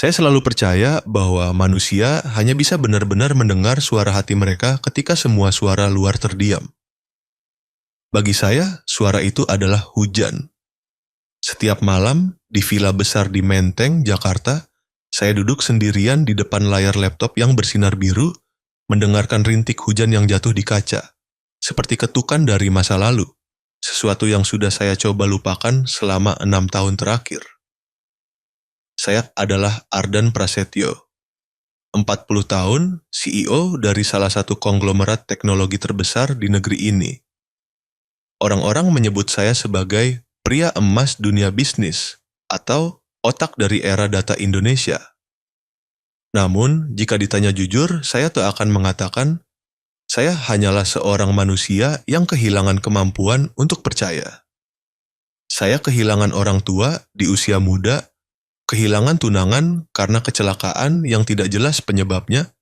Saya selalu percaya bahwa manusia hanya bisa benar-benar mendengar suara hati mereka ketika semua suara luar terdiam. Bagi saya, suara itu adalah hujan. Setiap malam, di villa besar di Menteng, Jakarta, saya duduk sendirian di depan layar laptop yang bersinar biru, mendengarkan rintik hujan yang jatuh di kaca, seperti ketukan dari masa lalu, sesuatu yang sudah saya coba lupakan selama 6 tahun terakhir. Saya adalah Ardan Prasetyo, 40 tahun, CEO dari salah satu konglomerat teknologi terbesar di negeri ini. Orang-orang menyebut saya sebagai pria emas dunia bisnis atau otak dari era data Indonesia. Namun, jika ditanya jujur, saya tak akan mengatakan saya hanyalah seorang manusia yang kehilangan kemampuan untuk percaya. Saya kehilangan orang tua di usia muda, kehilangan tunangan karena kecelakaan yang tidak jelas penyebabnya,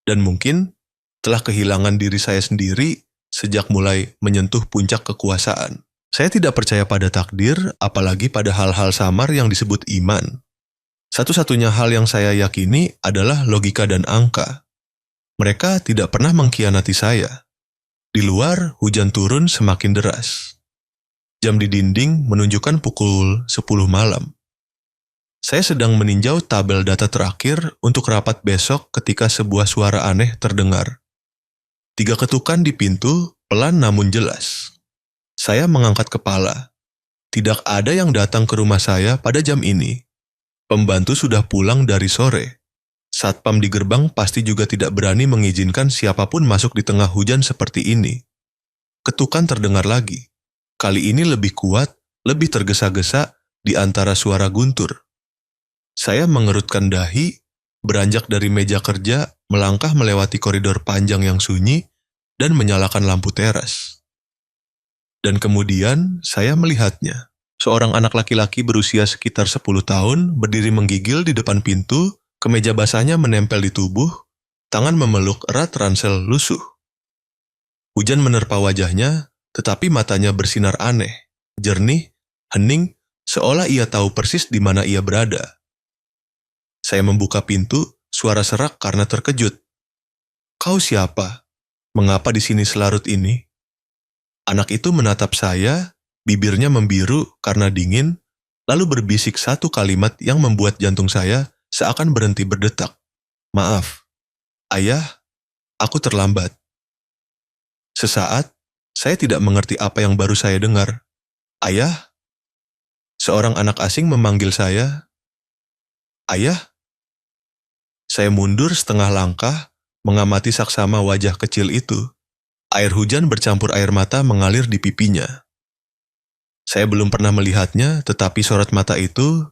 dan mungkin telah kehilangan diri saya sendiri sejak mulai menyentuh puncak kekuasaan. Saya tidak percaya pada takdir, apalagi pada hal-hal samar yang disebut iman. Satu-satunya hal yang saya yakini adalah logika dan angka. Mereka tidak pernah mengkhianati saya. Di luar, hujan turun semakin deras. Jam di dinding menunjukkan pukul 10 malam. Saya sedang meninjau tabel data terakhir untuk rapat besok ketika sebuah suara aneh terdengar. 3 ketukan di pintu, pelan namun jelas. Saya mengangkat kepala. Tidak ada yang datang ke rumah saya pada jam ini. Pembantu sudah pulang dari sore. Satpam di gerbang pasti juga tidak berani mengizinkan siapapun masuk di tengah hujan seperti ini. Ketukan terdengar lagi. Kali ini lebih kuat, lebih tergesa-gesa di antara suara guntur. Saya mengerutkan dahi, beranjak dari meja kerja, melangkah melewati koridor panjang yang sunyi, dan menyalakan lampu teras. Dan kemudian saya melihatnya. Seorang anak laki-laki berusia sekitar 10 tahun berdiri menggigil di depan pintu, kemeja basahnya menempel di tubuh, tangan memeluk erat ransel lusuh. Hujan menerpa wajahnya, tetapi matanya bersinar aneh, jernih, hening, seolah ia tahu persis di mana ia berada. Saya membuka pintu, suara serak karena terkejut. "Kau siapa? Mengapa di sini selarut ini?" Anak itu menatap saya, bibirnya membiru karena dingin, lalu berbisik satu kalimat yang membuat jantung saya seakan berhenti berdetak. "Maaf, Ayah, aku terlambat." Sesaat, saya tidak mengerti apa yang baru saya dengar. "Ayah?" Seorang anak asing memanggil saya. "Ayah?" Saya mundur setengah langkah, mengamati saksama wajah kecil itu. Air hujan bercampur air mata mengalir di pipinya. Saya belum pernah melihatnya, tetapi sorot mata itu,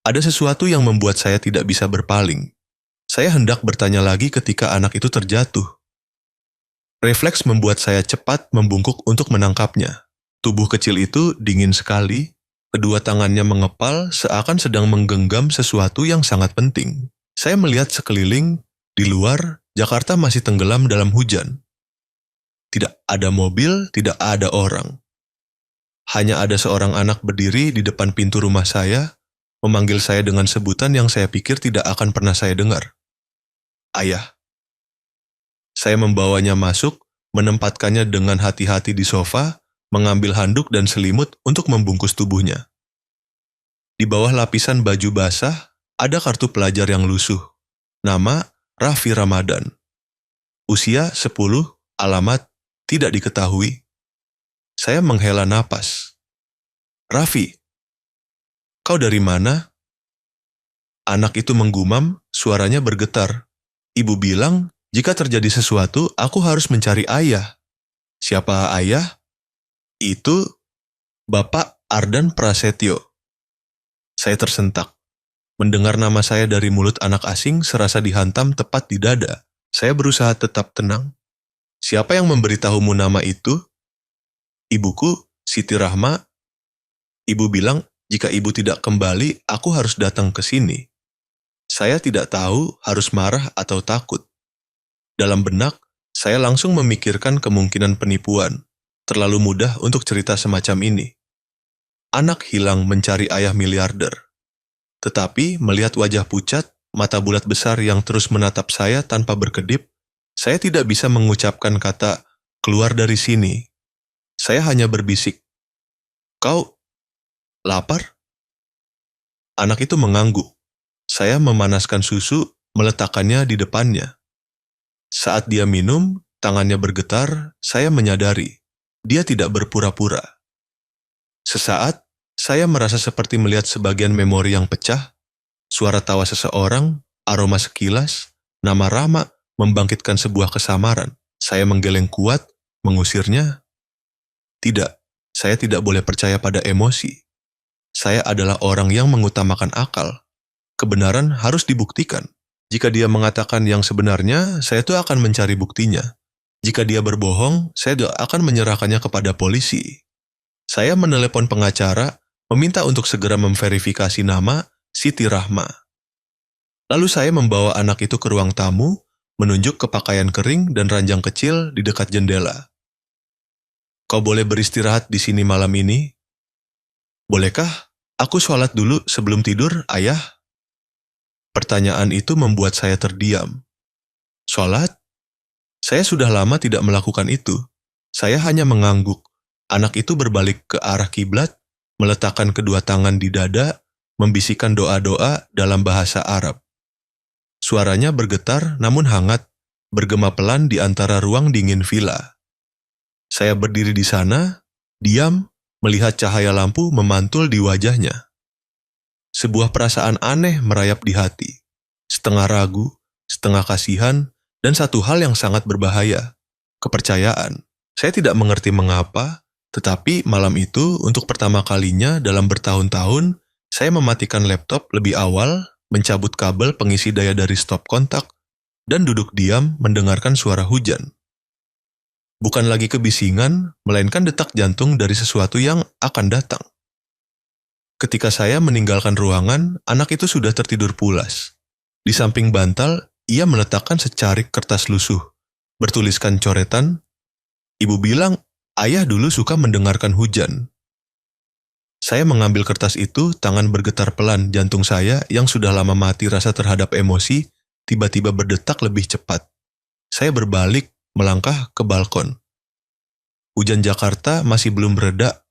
ada sesuatu yang membuat saya tidak bisa berpaling. Saya hendak bertanya lagi ketika anak itu terjatuh. Refleks membuat saya cepat membungkuk untuk menangkapnya. Tubuh kecil itu dingin sekali, kedua tangannya mengepal seakan sedang menggenggam sesuatu yang sangat penting. Saya melihat sekeliling, di luar, Jakarta masih tenggelam dalam hujan. Tidak ada mobil, tidak ada orang. Hanya ada seorang anak berdiri di depan pintu rumah saya, memanggil saya dengan sebutan yang saya pikir tidak akan pernah saya dengar. "Ayah." Saya membawanya masuk, menempatkannya dengan hati-hati di sofa, mengambil handuk dan selimut untuk membungkus tubuhnya. Di bawah lapisan baju basah, ada kartu pelajar yang lusuh. Nama, Raffi Ramadan. Usia 10, alamat, tidak diketahui. Saya menghela napas. "Raffi, kau dari mana?" Anak itu menggumam, suaranya bergetar. "Ibu bilang, jika terjadi sesuatu, aku harus mencari ayah." "Siapa ayah?" "Itu, Bapak Ardan Prasetyo." Saya tersentak. Mendengar nama saya dari mulut anak asing serasa dihantam tepat di dada. Saya berusaha tetap tenang. "Siapa yang memberitahumu nama itu?" "Ibuku, Siti Rahma. Ibu bilang, jika ibu tidak kembali, aku harus datang ke sini." Saya tidak tahu harus marah atau takut. Dalam benak, saya langsung memikirkan kemungkinan penipuan. Terlalu mudah untuk cerita semacam ini. Anak hilang mencari ayah miliarder. Tetapi melihat wajah pucat, mata bulat besar yang terus menatap saya tanpa berkedip, saya tidak bisa mengucapkan kata, "Keluar dari sini." Saya hanya berbisik, "Kau lapar?" Anak itu mengangguk. Saya memanaskan susu, meletakkannya di depannya. Saat dia minum, tangannya bergetar, saya menyadari. Dia tidak berpura-pura. Sesaat, saya merasa seperti melihat sebagian memori yang pecah, suara tawa seseorang, aroma sekilas, nama Rama membangkitkan sebuah kesamaran. Saya menggeleng kuat, mengusirnya. Tidak, saya tidak boleh percaya pada emosi. Saya adalah orang yang mengutamakan akal. Kebenaran harus dibuktikan. Jika dia mengatakan yang sebenarnya, saya tuh akan mencari buktinya. Jika dia berbohong, saya akan menyerahkannya kepada polisi. Saya menelepon pengacara, meminta untuk segera memverifikasi nama Siti Rahma. Lalu saya membawa anak itu ke ruang tamu, menunjuk ke pakaian kering dan ranjang kecil di dekat jendela. "Kau boleh beristirahat di sini malam ini? Bolehkah aku sholat dulu sebelum tidur, ayah?" Pertanyaan itu membuat saya terdiam. Sholat? Saya sudah lama tidak melakukan itu. Saya hanya mengangguk. Anak itu berbalik ke arah kiblat, meletakkan kedua tangan di dada, membisikkan doa-doa dalam bahasa Arab. Suaranya bergetar namun hangat, bergema pelan di antara ruang dingin villa. Saya berdiri di sana, diam, melihat cahaya lampu memantul di wajahnya. Sebuah perasaan aneh merayap di hati, setengah ragu, setengah kasihan, dan satu hal yang sangat berbahaya, kepercayaan. Saya tidak mengerti mengapa, tetapi malam itu untuk pertama kalinya dalam bertahun-tahun, saya mematikan laptop lebih awal, mencabut kabel pengisi daya dari stop kontak, dan duduk diam mendengarkan suara hujan. Bukan lagi kebisingan, melainkan detak jantung dari sesuatu yang akan datang. Ketika saya meninggalkan ruangan, anak itu sudah tertidur pulas. Di samping bantal, ia meletakkan secarik kertas lusuh, bertuliskan coretan, "Ibu bilang, ayah dulu suka mendengarkan hujan." Saya mengambil kertas itu, tangan bergetar pelan, jantung saya yang sudah lama mati rasa terhadap emosi, tiba-tiba berdetak lebih cepat. Saya berbalik, melangkah ke balkon. Hujan Jakarta masih belum mereda,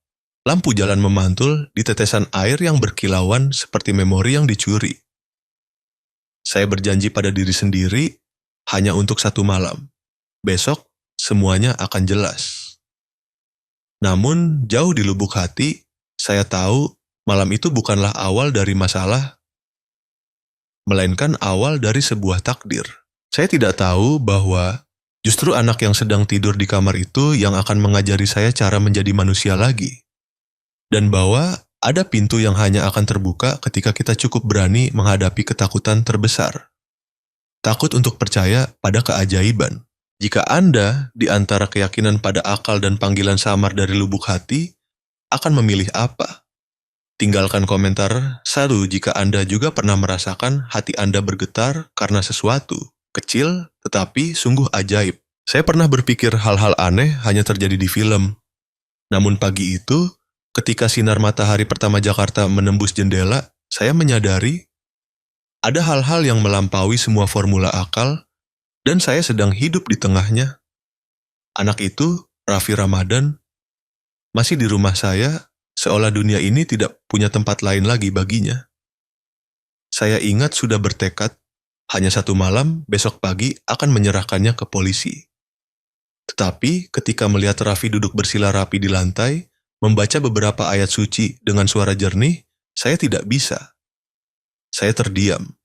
lampu jalan memantul di tetesan air yang berkilauan seperti memori yang dicuri. Saya berjanji pada diri sendiri, hanya untuk satu malam. Besok, semuanya akan jelas. Namun, jauh di lubuk hati, saya tahu malam itu bukanlah awal dari masalah, melainkan awal dari sebuah takdir. Saya tidak tahu bahwa justru anak yang sedang tidur di kamar itu yang akan mengajari saya cara menjadi manusia lagi. Dan bahwa ada pintu yang hanya akan terbuka ketika kita cukup berani menghadapi ketakutan terbesar. Takut untuk percaya pada keajaiban. Jika Anda di antara keyakinan pada akal dan panggilan samar dari lubuk hati, akan memilih apa? Tinggalkan komentar 1 jika Anda juga pernah merasakan hati Anda bergetar karena sesuatu, kecil tetapi sungguh ajaib. Saya pernah berpikir hal-hal aneh hanya terjadi di film. Namun pagi itu, ketika sinar matahari pertama Jakarta menembus jendela, saya menyadari ada hal-hal yang melampaui semua formula akal, dan saya sedang hidup di tengahnya. Anak itu, Raffi Ramadan, masih di rumah saya, seolah dunia ini tidak punya tempat lain lagi baginya. Saya ingat sudah bertekad, hanya satu malam, besok pagi akan menyerahkannya ke polisi. Tetapi ketika melihat Raffi duduk bersila rapi di lantai, membaca beberapa ayat suci dengan suara jernih, saya tidak bisa. Saya terdiam.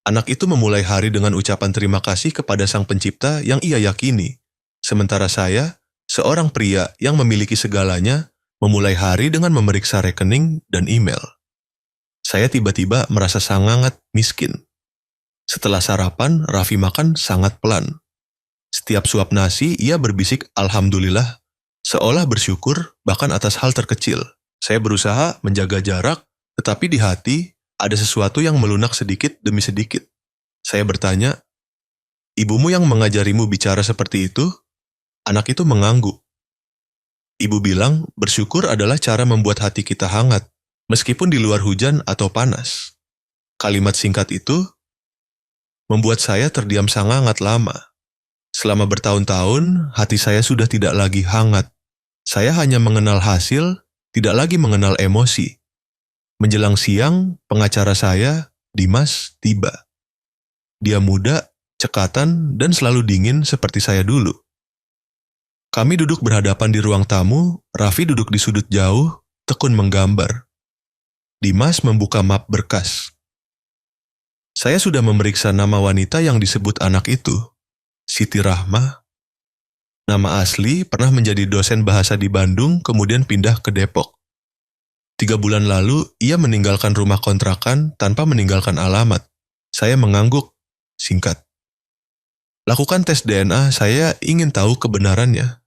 Anak itu memulai hari dengan ucapan terima kasih kepada Sang Pencipta yang ia yakini. Sementara saya, seorang pria yang memiliki segalanya, memulai hari dengan memeriksa rekening dan email. Saya tiba-tiba merasa sangat miskin. Setelah sarapan, Raffi makan sangat pelan. Setiap suap nasi, ia berbisik Alhamdulillah, seolah bersyukur bahkan atas hal terkecil. Saya berusaha menjaga jarak, tetapi di hati ada sesuatu yang melunak sedikit demi sedikit. Saya bertanya, "Ibumu yang mengajarimu bicara seperti itu?" Anak itu mengangguk. "Ibu bilang, bersyukur adalah cara membuat hati kita hangat. meskipun di luar hujan atau panas. Kalimat singkat itu membuat saya terdiam sangat lama. Selama bertahun-tahun, hati saya sudah tidak lagi hangat. Saya hanya mengenal hasil, tidak lagi mengenal emosi. Menjelang siang, pengacara saya, Dimas, tiba. Dia muda, cekatan, dan selalu dingin seperti saya dulu. Kami duduk berhadapan di ruang tamu, Raffi duduk di sudut jauh, tekun menggambar. Dimas membuka map berkas. Saya sudah memeriksa nama wanita yang disebut anak itu, Siti Rahmah. Nama asli pernah menjadi dosen bahasa di Bandung, kemudian pindah ke Depok. 3 bulan lalu, ia meninggalkan rumah kontrakan tanpa meninggalkan alamat. Saya mengangguk, singkat. Lakukan tes DNA, saya ingin tahu kebenarannya.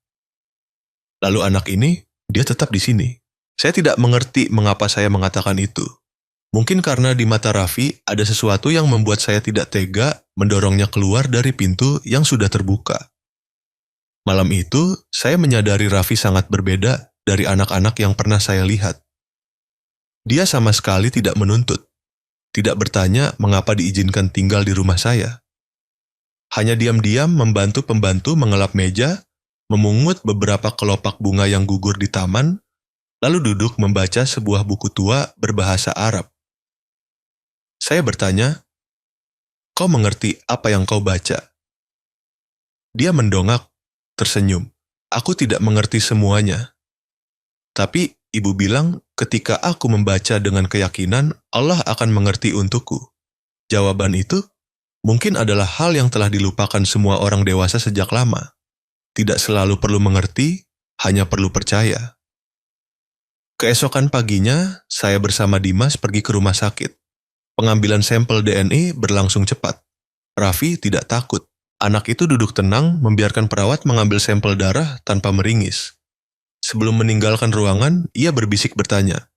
Lalu anak ini, dia tetap di sini. Saya tidak mengerti mengapa saya mengatakan itu. Mungkin karena di mata Raffi ada sesuatu yang membuat saya tidak tega mendorongnya keluar dari pintu yang sudah terbuka. Malam itu, saya menyadari Raffi sangat berbeda dari anak-anak yang pernah saya lihat. Dia sama sekali tidak menuntut, tidak bertanya mengapa diizinkan tinggal di rumah saya. Hanya diam-diam membantu pembantu mengelap meja, memungut beberapa kelopak bunga yang gugur di taman, lalu duduk membaca sebuah buku tua berbahasa Arab. Saya bertanya, "Kau mengerti apa yang kau baca?" Dia mendongak, tersenyum. "Aku tidak mengerti semuanya. Tapi ibu bilang ketika aku membaca dengan keyakinan, Allah akan mengerti untukku." Jawaban itu mungkin adalah hal yang telah dilupakan semua orang dewasa sejak lama. Tidak selalu perlu mengerti, hanya perlu percaya. Keesokan paginya, saya bersama Dimas pergi ke rumah sakit. Pengambilan sampel DNA berlangsung cepat. Raffi tidak takut. Anak itu duduk tenang membiarkan perawat mengambil sampel darah tanpa meringis. Sebelum meninggalkan ruangan, ia berbisik bertanya,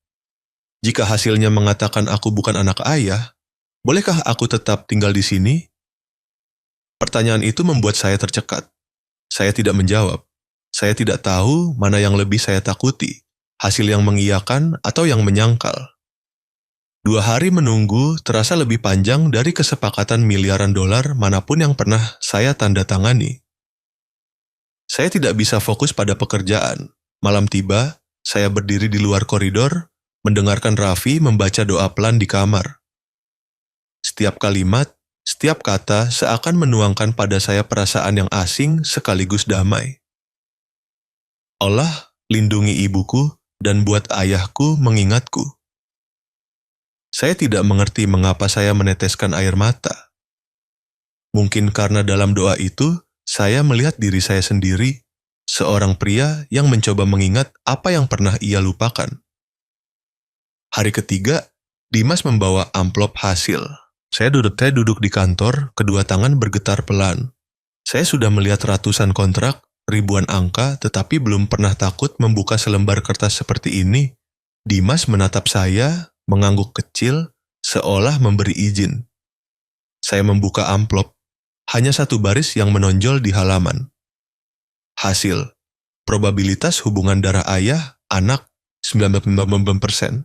"Jika hasilnya mengatakan aku bukan anak ayah, bolehkah aku tetap tinggal di sini?" Pertanyaan itu membuat saya tercekat. Saya tidak menjawab. Saya tidak tahu mana yang lebih saya takuti, hasil yang mengiyakan atau yang menyangkal. 2 hari menunggu terasa lebih panjang dari kesepakatan miliaran dolar manapun yang pernah saya tanda tangani. Saya tidak bisa fokus pada pekerjaan. Malam tiba, saya berdiri di luar koridor, mendengarkan Raffi membaca doa pelan di kamar. Setiap kalimat, setiap kata seakan menuangkan pada saya perasaan yang asing sekaligus damai. Allah, lindungi ibuku dan buat ayahku mengingatku. Saya tidak mengerti mengapa saya meneteskan air mata. Mungkin karena dalam doa itu, saya melihat diri saya sendiri, seorang pria yang mencoba mengingat apa yang pernah ia lupakan. Hari ketiga, Dimas membawa amplop hasil. Saya duduk di kantor, kedua tangan bergetar pelan. Saya sudah melihat ratusan kontrak, ribuan angka, tetapi belum pernah takut membuka selembar kertas seperti ini. Dimas menatap saya, mengangguk kecil, seolah memberi izin. Saya membuka amplop, hanya satu baris yang menonjol di halaman. Hasil, probabilitas hubungan darah ayah, anak, 99%.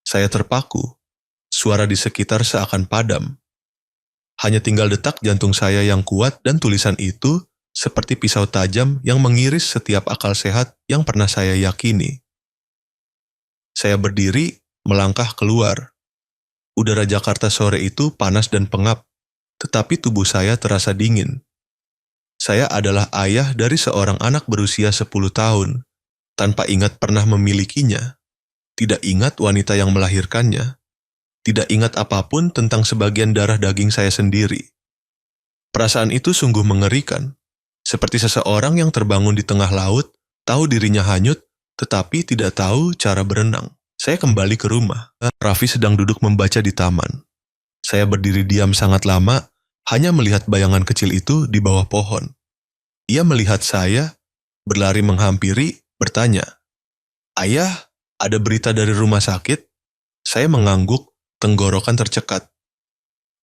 Saya terpaku, suara di sekitar seakan padam. Hanya tinggal detak jantung saya yang kuat dan tulisan itu seperti pisau tajam yang mengiris setiap akal sehat yang pernah saya yakini. Saya berdiri, melangkah keluar. Udara Jakarta sore itu panas dan pengap, tetapi tubuh saya terasa dingin. Saya adalah ayah dari seorang anak berusia 10 tahun, tanpa ingat pernah memilikinya, tidak ingat wanita yang melahirkannya, tidak ingat apapun tentang sebagian darah daging saya sendiri. Perasaan itu sungguh mengerikan, seperti seseorang yang terbangun di tengah laut, tahu dirinya hanyut, tetapi tidak tahu cara berenang. Saya kembali ke rumah. Raffi sedang duduk membaca di taman. Saya berdiri diam sangat lama, hanya melihat bayangan kecil itu di bawah pohon. Ia melihat saya, berlari menghampiri, bertanya, "Ayah, ada berita dari rumah sakit?" Saya mengangguk, tenggorokan tercekat.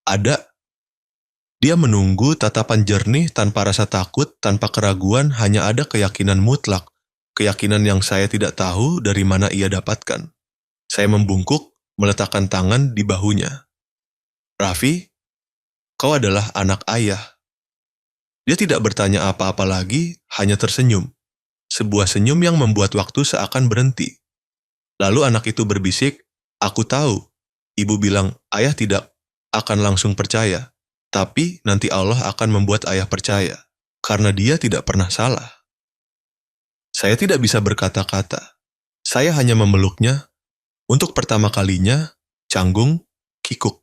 "Ada." Dia menunggu tatapan jernih tanpa rasa takut, tanpa keraguan, hanya ada keyakinan mutlak, keyakinan yang saya tidak tahu dari mana ia dapatkan. Saya membungkuk, meletakkan tangan di bahunya. Raffi, kau adalah anak ayah. Dia tidak bertanya apa-apa lagi, hanya tersenyum. Sebuah senyum yang membuat waktu seakan berhenti. Lalu anak itu berbisik, aku tahu. Ibu bilang, ayah tidak akan langsung percaya. Tapi nanti Allah akan membuat ayah percaya. Karena dia tidak pernah salah. Saya tidak bisa berkata-kata. Saya hanya memeluknya. Untuk pertama kalinya, canggung, kikuk.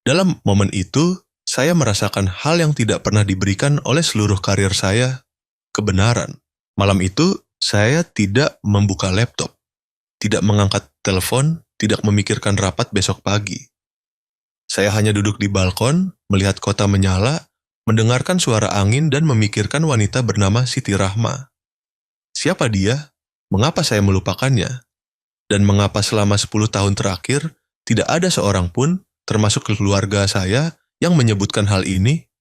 Dalam momen itu, saya merasakan hal yang tidak pernah diberikan oleh seluruh karir saya, kebenaran. Malam itu, saya tidak membuka laptop, tidak mengangkat telepon, tidak memikirkan rapat besok pagi. Saya hanya duduk di balkon, melihat kota menyala, mendengarkan suara angin dan memikirkan wanita bernama Siti Rahma. Siapa dia? Mengapa saya melupakannya? Dan mengapa selama 10 tahun terakhir, tidak ada seorang pun, termasuk keluarga saya, yang menyebutkan hal ini?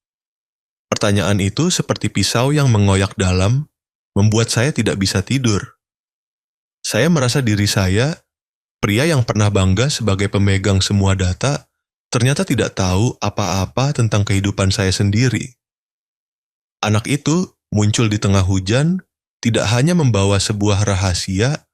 Pertanyaan itu seperti pisau yang mengoyak dalam, membuat saya tidak bisa tidur. Saya merasa diri saya, pria yang pernah bangga sebagai pemegang semua data, ternyata tidak tahu apa-apa tentang kehidupan saya sendiri. Anak itu muncul di tengah hujan, tidak hanya membawa sebuah rahasia,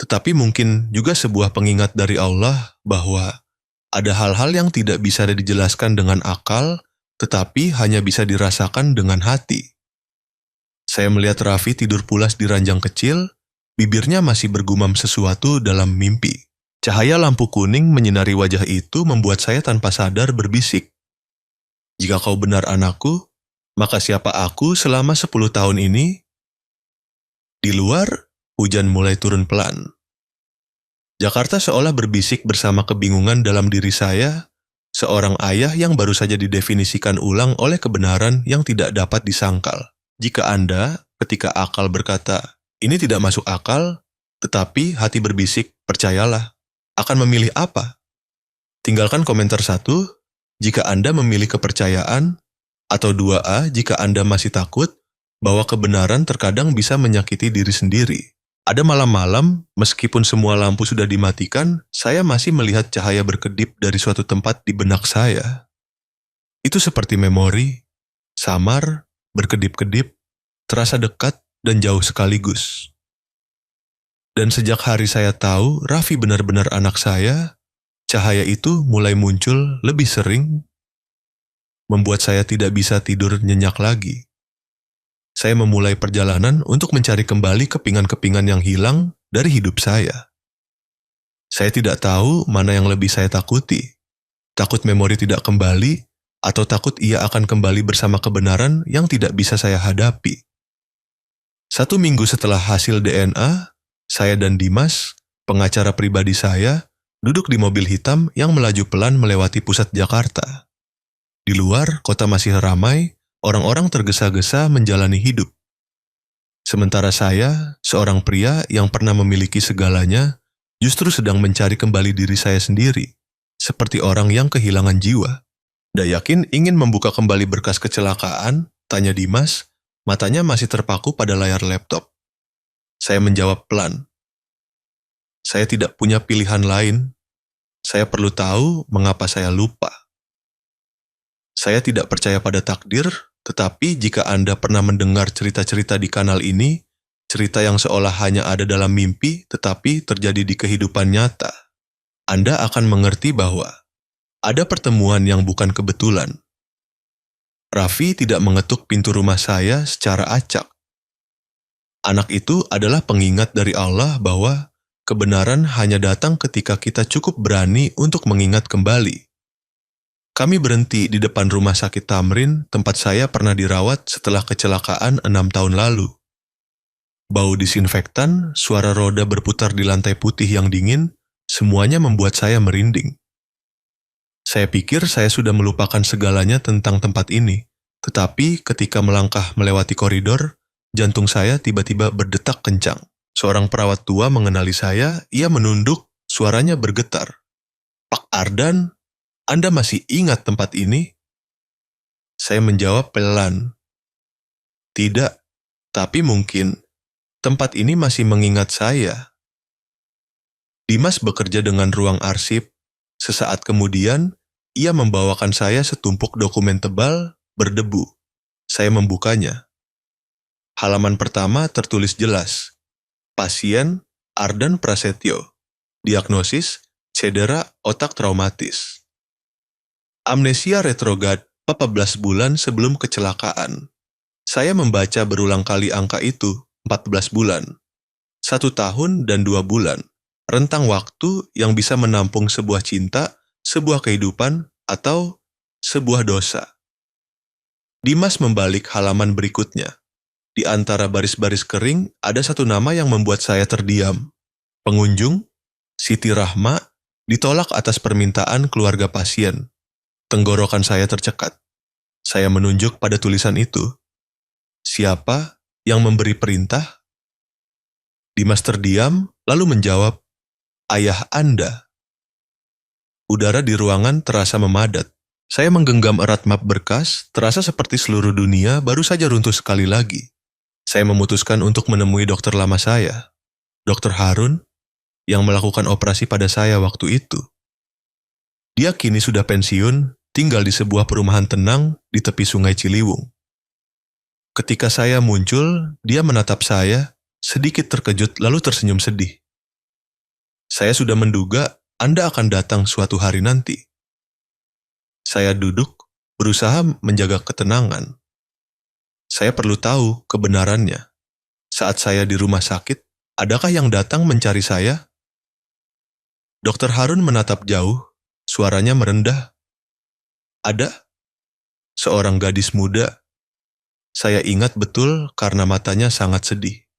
tetapi mungkin juga sebuah pengingat dari Allah bahwa ada hal-hal yang tidak bisa dijelaskan dengan akal, tetapi hanya bisa dirasakan dengan hati. Saya melihat Raffi tidur pulas di ranjang kecil, bibirnya masih bergumam sesuatu dalam mimpi. Cahaya lampu kuning menyinari wajah itu membuat saya tanpa sadar berbisik. Jika kau benar anakku, maka siapa aku selama 10 tahun ini? Di luar, hujan mulai turun pelan. Jakarta seolah berbisik bersama kebingungan dalam diri saya, seorang ayah yang baru saja didefinisikan ulang oleh kebenaran yang tidak dapat disangkal. Jika Anda, ketika akal berkata, ini tidak masuk akal, tetapi hati berbisik, percayalah, akan memilih apa? Tinggalkan komentar 1, jika Anda memilih kepercayaan, atau 2A jika Anda masih takut bahwa kebenaran terkadang bisa menyakiti diri sendiri. Ada malam-malam, meskipun semua lampu sudah dimatikan, saya masih melihat cahaya berkedip dari suatu tempat di benak saya. Itu seperti memori, samar, berkedip-kedip, terasa dekat dan jauh sekaligus. Dan sejak hari saya tahu Raffi benar-benar anak saya, cahaya itu mulai muncul lebih sering, membuat saya tidak bisa tidur nyenyak lagi. Saya memulai perjalanan untuk mencari kembali kepingan-kepingan yang hilang dari hidup saya. Saya tidak tahu mana yang lebih saya takuti. Takut memori tidak kembali, atau takut ia akan kembali bersama kebenaran yang tidak bisa saya hadapi. 1 minggu setelah hasil DNA, saya dan Dimas, pengacara pribadi saya, duduk di mobil hitam yang melaju pelan melewati pusat Jakarta. Di luar, kota masih ramai, orang-orang tergesa-gesa menjalani hidup. Sementara saya, seorang pria yang pernah memiliki segalanya, justru sedang mencari kembali diri saya sendiri, seperti orang yang kehilangan jiwa. Dayakin ingin membuka kembali berkas kecelakaan, tanya Dimas, matanya masih terpaku pada layar laptop. Saya menjawab pelan. Saya tidak punya pilihan lain. Saya perlu tahu mengapa saya lupa. Saya tidak percaya pada takdir, tetapi jika Anda pernah mendengar cerita-cerita di kanal ini, cerita yang seolah hanya ada dalam mimpi tetapi terjadi di kehidupan nyata, Anda akan mengerti bahwa ada pertemuan yang bukan kebetulan. Raffi tidak mengetuk pintu rumah saya secara acak. Anak itu adalah pengingat dari Allah bahwa kebenaran hanya datang ketika kita cukup berani untuk mengingat kembali. Kami berhenti di depan rumah sakit Tamrin, tempat saya pernah dirawat setelah kecelakaan 6 tahun lalu. Bau disinfektan, suara roda berputar di lantai putih yang dingin, semuanya membuat saya merinding. Saya pikir saya sudah melupakan segalanya tentang tempat ini, tetapi ketika melangkah melewati koridor, jantung saya tiba-tiba berdetak kencang. Seorang perawat tua mengenali saya, ia menunduk, suaranya bergetar. Pak Ardan, Anda masih ingat tempat ini? Saya menjawab pelan. Tidak, tapi mungkin tempat ini masih mengingat saya. Dimas bekerja dengan ruang arsip. Sesaat kemudian, ia membawakan saya setumpuk dokumen tebal berdebu. Saya membukanya. Halaman pertama tertulis jelas. Pasien Ardan Prasetyo. Diagnosis cedera otak traumatis. Amnesia retrograd 14 bulan sebelum kecelakaan. Saya membaca berulang kali angka itu, 14 bulan. 1 tahun dan 2 bulan. Rentang waktu yang bisa menampung sebuah cinta, sebuah kehidupan, atau sebuah dosa. Dimas membalik halaman berikutnya. Di antara baris-baris kering, ada satu nama yang membuat saya terdiam. Pengunjung, Siti Rahma, ditolak atas permintaan keluarga pasien. Tenggorokan saya tercekat. Saya menunjuk pada tulisan itu. Siapa yang memberi perintah? Dimas terdiam, lalu menjawab, "Ayah Anda." Udara di ruangan terasa memadat. Saya menggenggam erat map berkas, terasa seperti seluruh dunia baru saja runtuh sekali lagi. Saya memutuskan untuk menemui dokter lama saya, Dr. Harun, yang melakukan operasi pada saya waktu itu. Dia kini sudah pensiun, tinggal di sebuah perumahan tenang di tepi Sungai Ciliwung. Ketika saya muncul, dia menatap saya, sedikit terkejut lalu tersenyum sedih. Saya sudah menduga Anda akan datang suatu hari nanti. Saya duduk, berusaha menjaga ketenangan. Saya perlu tahu kebenarannya. Saat saya di rumah sakit, adakah yang datang mencari saya? Dr. Harun menatap jauh, suaranya merendah. Ada seorang gadis muda. Saya ingat betul karena matanya sangat sedih.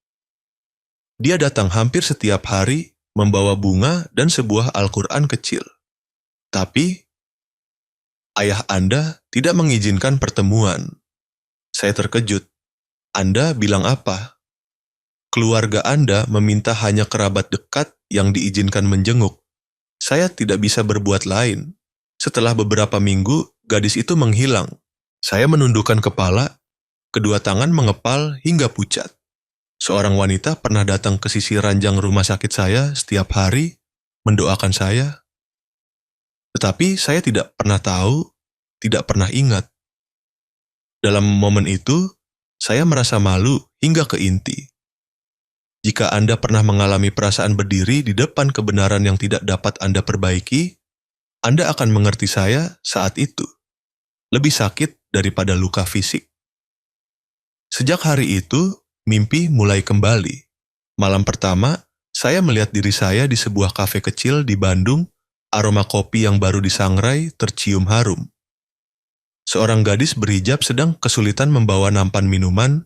Dia datang hampir setiap hari, membawa bunga dan sebuah Al-Quran kecil. Tapi, ayah Anda tidak mengizinkan pertemuan. Saya terkejut. Anda bilang apa? Keluarga Anda meminta hanya kerabat dekat yang diizinkan menjenguk. Saya tidak bisa berbuat lain. Setelah beberapa minggu, gadis itu menghilang. Saya menundukkan kepala, kedua tangan mengepal hingga pucat. Seorang wanita pernah datang ke sisi ranjang rumah sakit saya setiap hari, mendoakan saya. Tetapi saya tidak pernah tahu, tidak pernah ingat. Dalam momen itu, saya merasa malu hingga ke inti. Jika Anda pernah mengalami perasaan berdiri di depan kebenaran yang tidak dapat Anda perbaiki, Anda akan mengerti saya saat itu. Lebih sakit daripada luka fisik. Sejak hari itu, mimpi mulai kembali. Malam pertama, saya melihat diri saya di sebuah kafe kecil di Bandung, aroma kopi yang baru disangrai tercium harum. Seorang gadis berhijab sedang kesulitan membawa nampan minuman,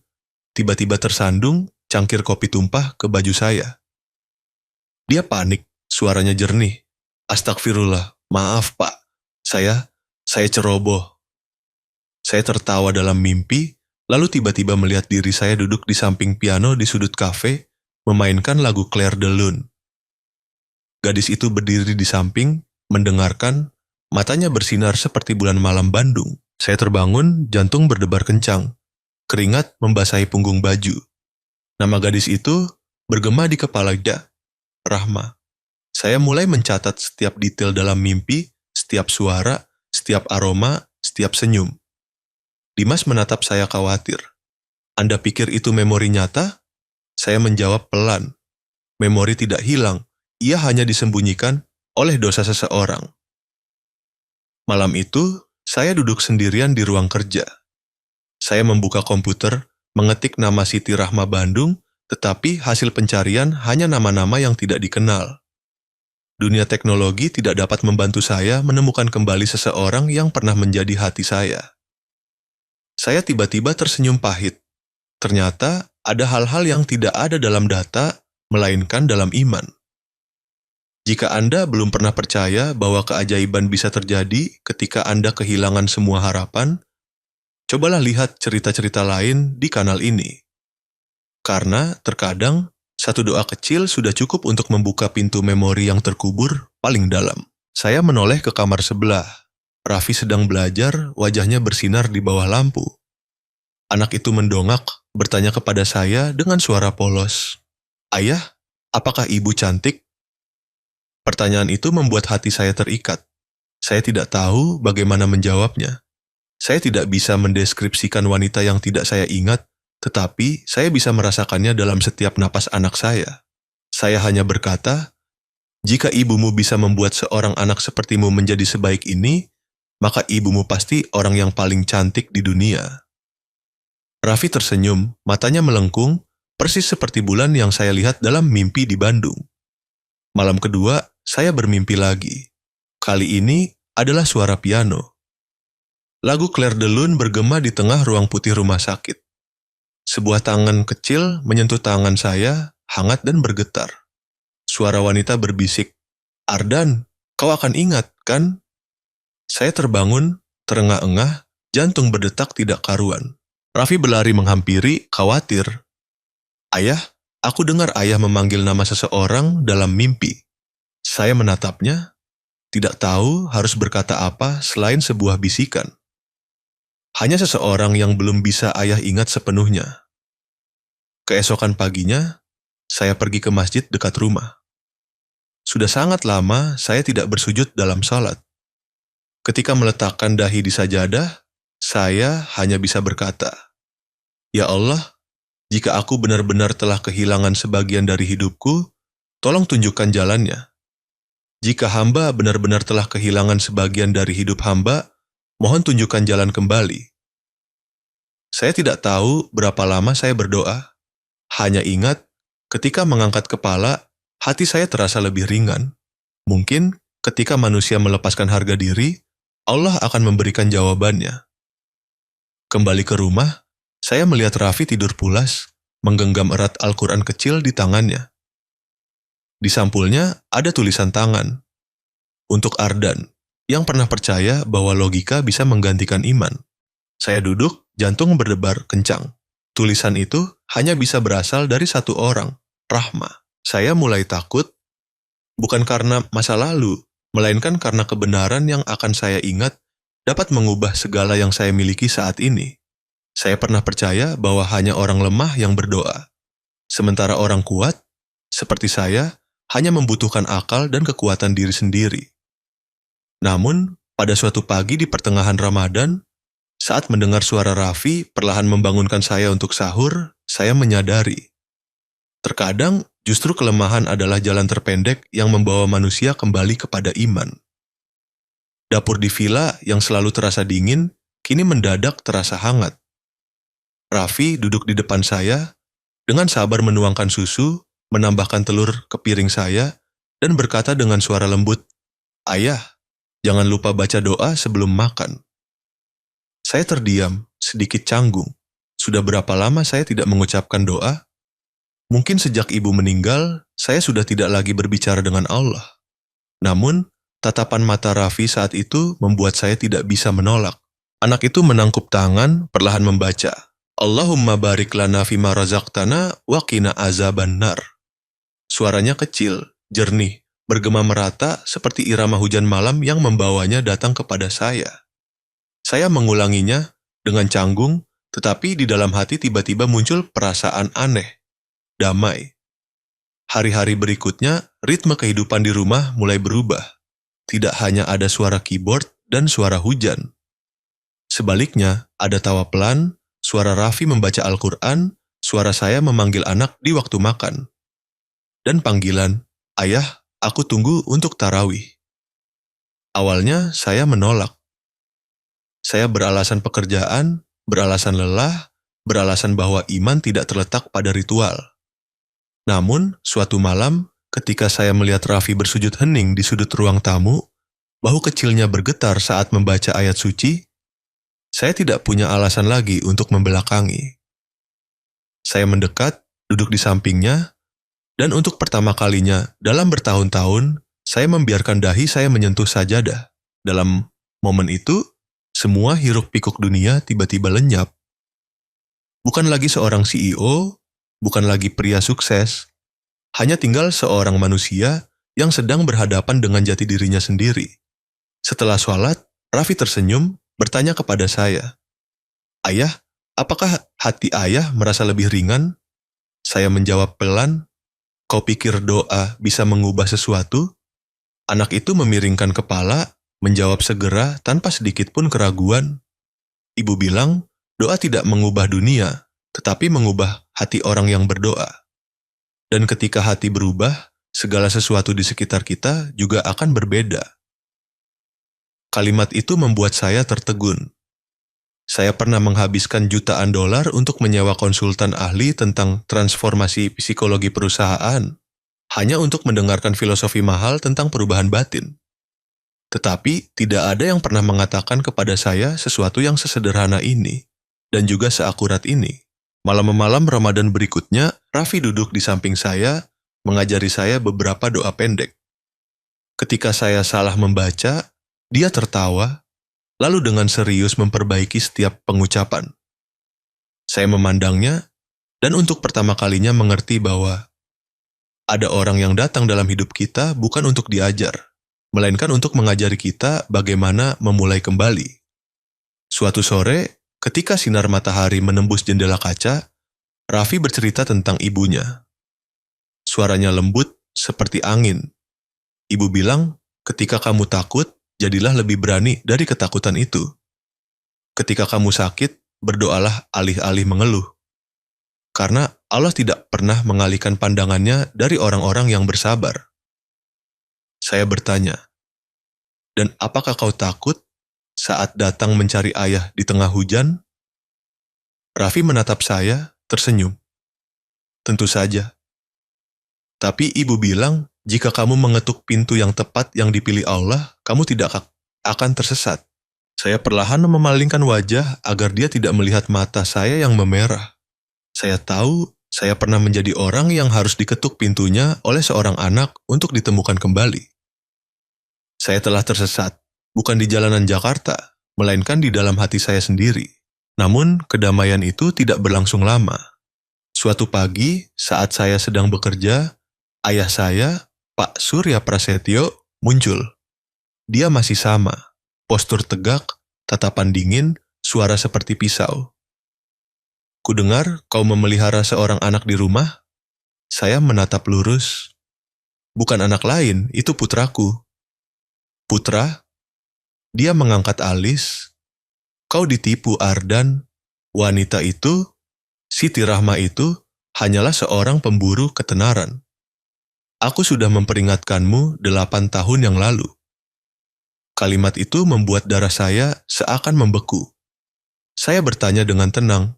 tiba-tiba tersandung, cangkir kopi tumpah ke baju saya. Dia panik, suaranya jernih. Astagfirullah, maaf pak, saya ceroboh. Saya tertawa dalam mimpi, lalu tiba-tiba melihat diri saya duduk di samping piano di sudut kafe, memainkan lagu Clair de Lune. Gadis itu berdiri di samping, mendengarkan, matanya bersinar seperti bulan malam Bandung. Saya terbangun, jantung berdebar kencang. Keringat membasahi punggung baju. Nama gadis itu bergema di kepala dia, Rahma. Saya mulai mencatat setiap detail dalam mimpi, setiap suara, setiap aroma, setiap senyum. Dimas menatap saya khawatir. Anda pikir itu memori nyata? Saya menjawab pelan. Memori tidak hilang, ia hanya disembunyikan oleh dosa seseorang. Malam itu, saya duduk sendirian di ruang kerja. Saya membuka komputer, mengetik nama Siti Rahma Bandung, tetapi hasil pencarian hanya nama-nama yang tidak dikenal. Dunia teknologi tidak dapat membantu saya menemukan kembali seseorang yang pernah menjadi hati saya. Saya tiba-tiba tersenyum pahit. Ternyata ada hal-hal yang tidak ada dalam data, melainkan dalam iman. Jika Anda belum pernah percaya bahwa keajaiban bisa terjadi ketika Anda kehilangan semua harapan, cobalah lihat cerita-cerita lain di kanal ini. Karena terkadang, satu doa kecil sudah cukup untuk membuka pintu memori yang terkubur paling dalam. Saya menoleh ke kamar sebelah. Raffi sedang belajar, wajahnya bersinar di bawah lampu. Anak itu mendongak, bertanya kepada saya dengan suara polos. "Ayah, apakah ibu cantik?" Pertanyaan itu membuat hati saya terikat. Saya tidak tahu bagaimana menjawabnya. Saya tidak bisa mendeskripsikan wanita yang tidak saya ingat, tetapi saya bisa merasakannya dalam setiap napas anak saya. Saya hanya berkata, jika ibumu bisa membuat seorang anak sepertimu menjadi sebaik ini, maka ibumu pasti orang yang paling cantik di dunia. Raffi tersenyum, matanya melengkung, persis seperti bulan yang saya lihat dalam mimpi di Bandung. Malam kedua, saya bermimpi lagi. Kali ini adalah suara piano. Lagu Clair de Lune bergema di tengah ruang putih rumah sakit. Sebuah tangan kecil menyentuh tangan saya, hangat dan bergetar. Suara wanita berbisik, "Ardan, kau akan ingat, kan?" Saya terbangun, terengah-engah, jantung berdetak tidak karuan. Raffi berlari menghampiri, khawatir. "Ayah, aku dengar ayah memanggil nama seseorang dalam mimpi." Saya menatapnya, tidak tahu harus berkata apa selain sebuah bisikan. Hanya seseorang yang belum bisa ayah ingat sepenuhnya. Keesokan paginya, saya pergi ke masjid dekat rumah. Sudah sangat lama saya tidak bersujud dalam salat. Ketika meletakkan dahi di sajadah, saya hanya bisa berkata, "Ya Allah, jika aku benar-benar telah kehilangan sebagian dari hidupku, tolong tunjukkan jalannya. Jika hamba benar-benar telah kehilangan sebagian dari hidup hamba, mohon tunjukkan jalan kembali." Saya tidak tahu berapa lama saya berdoa. Hanya ingat, ketika mengangkat kepala, hati saya terasa lebih ringan. Mungkin ketika manusia melepaskan harga diri, Allah akan memberikan jawabannya. Kembali ke rumah, saya melihat Raffi tidur pulas, menggenggam erat Al-Quran kecil di tangannya. Di sampulnya ada tulisan tangan. Untuk Ardan, yang pernah percaya bahwa logika bisa menggantikan iman. Saya duduk, jantung berdebar kencang. Tulisan itu hanya bisa berasal dari satu orang, Rahma. Saya mulai takut, bukan karena masa lalu, melainkan karena kebenaran yang akan saya ingat dapat mengubah segala yang saya miliki saat ini. Saya pernah percaya bahwa hanya orang lemah yang berdoa. Sementara orang kuat, seperti saya, hanya membutuhkan akal dan kekuatan diri sendiri. Namun, pada suatu pagi di pertengahan Ramadan, saat mendengar suara Raffi perlahan membangunkan saya untuk sahur, saya menyadari. Terkadang, justru kelemahan adalah jalan terpendek yang membawa manusia kembali kepada iman. Dapur di villa yang selalu terasa dingin, kini mendadak terasa hangat. Raffi duduk di depan saya, dengan sabar menuangkan susu, menambahkan telur ke piring saya, dan berkata dengan suara lembut, "Ayah, jangan lupa baca doa sebelum makan." Saya terdiam, sedikit canggung. Sudah berapa lama saya tidak mengucapkan doa? Mungkin sejak ibu meninggal, saya sudah tidak lagi berbicara dengan Allah. Namun, tatapan mata Raffi saat itu membuat saya tidak bisa menolak. Anak itu menangkup tangan, perlahan membaca, "Allahumma barik lana fima razaqtana wa qina azaban nar." Suaranya kecil, jernih, bergema merata seperti irama hujan malam yang membawanya datang kepada saya. Saya mengulanginya dengan canggung, tetapi di dalam hati tiba-tiba muncul perasaan aneh, damai. Hari-hari berikutnya, ritme kehidupan di rumah mulai berubah. Tidak hanya ada suara keyboard dan suara hujan. Sebaliknya, ada tawa pelan, suara Raffi membaca Al-Quran, suara saya memanggil anak di waktu makan. Dan panggilan, "Ayah, aku tunggu untuk tarawih." Awalnya, saya menolak. Saya beralasan pekerjaan, beralasan lelah, beralasan bahwa iman tidak terletak pada ritual. Namun, suatu malam, ketika saya melihat Raffi bersujud hening di sudut ruang tamu, bahu kecilnya bergetar saat membaca ayat suci, saya tidak punya alasan lagi untuk membelakangi. Saya mendekat, duduk di sampingnya, dan untuk pertama kalinya dalam bertahun-tahun, saya membiarkan dahi saya menyentuh sajadah. Dalam momen itu, semua hiruk-pikuk dunia tiba-tiba lenyap. Bukan lagi seorang CEO, bukan lagi pria sukses, hanya tinggal seorang manusia yang sedang berhadapan dengan jati dirinya sendiri. Setelah sholat, Raffi tersenyum, bertanya kepada saya, "Ayah, apakah hati ayah merasa lebih ringan?" Saya menjawab pelan, "Kau pikir doa bisa mengubah sesuatu?" Anak itu memiringkan kepala, menjawab segera tanpa sedikit pun keraguan. Ibu bilang, doa tidak mengubah dunia, tetapi mengubah hati orang yang berdoa. Dan ketika hati berubah, segala sesuatu di sekitar kita juga akan berbeda. Kalimat itu membuat saya tertegun. Saya pernah menghabiskan jutaan dolar untuk menyewa konsultan ahli tentang transformasi psikologi perusahaan, hanya untuk mendengarkan filosofi mahal tentang perubahan batin. Tetapi tidak ada yang pernah mengatakan kepada saya sesuatu yang sesederhana ini, dan juga seakurat ini. Malam-malam Ramadan berikutnya, Raffi duduk di samping saya, mengajari saya beberapa doa pendek. Ketika saya salah membaca, dia tertawa, lalu dengan serius memperbaiki setiap pengucapan. Saya memandangnya, dan untuk pertama kalinya mengerti bahwa ada orang yang datang dalam hidup kita bukan untuk diajar, melainkan untuk mengajari kita bagaimana memulai kembali. Suatu sore, ketika sinar matahari menembus jendela kaca, Raffi bercerita tentang ibunya. Suaranya lembut seperti angin. Ibu bilang, ketika kamu takut, jadilah lebih berani dari ketakutan itu. Ketika kamu sakit, berdoalah alih-alih mengeluh. Karena Allah tidak pernah mengalihkan pandangannya dari orang-orang yang bersabar. Saya bertanya, dan apakah kau takut saat datang mencari ayah di tengah hujan? Raffi menatap saya, tersenyum. Tentu saja. Tapi ibu bilang, jika kamu mengetuk pintu yang tepat yang dipilih Allah, kamu tidak akan tersesat. Saya perlahan memalingkan wajah agar dia tidak melihat mata saya yang memerah. Saya tahu saya pernah menjadi orang yang harus diketuk pintunya oleh seorang anak untuk ditemukan kembali. Saya telah tersesat, bukan di jalanan Jakarta, melainkan di dalam hati saya sendiri. Namun, kedamaian itu tidak berlangsung lama. Suatu pagi, saat saya sedang bekerja, ayah saya, Pak Surya Prasetyo, muncul. Dia masih sama, postur tegak, tatapan dingin, suara seperti pisau. Kudengar kau memelihara seorang anak di rumah? Saya menatap lurus. Bukan anak lain, itu putraku. Putra? Dia mengangkat alis. Kau ditipu, Ardan. Wanita itu, Siti Rahma itu, hanyalah seorang pemburu ketenaran. Aku sudah memperingatkanmu 8 tahun yang lalu. Kalimat itu membuat darah saya seakan membeku. Saya bertanya dengan tenang.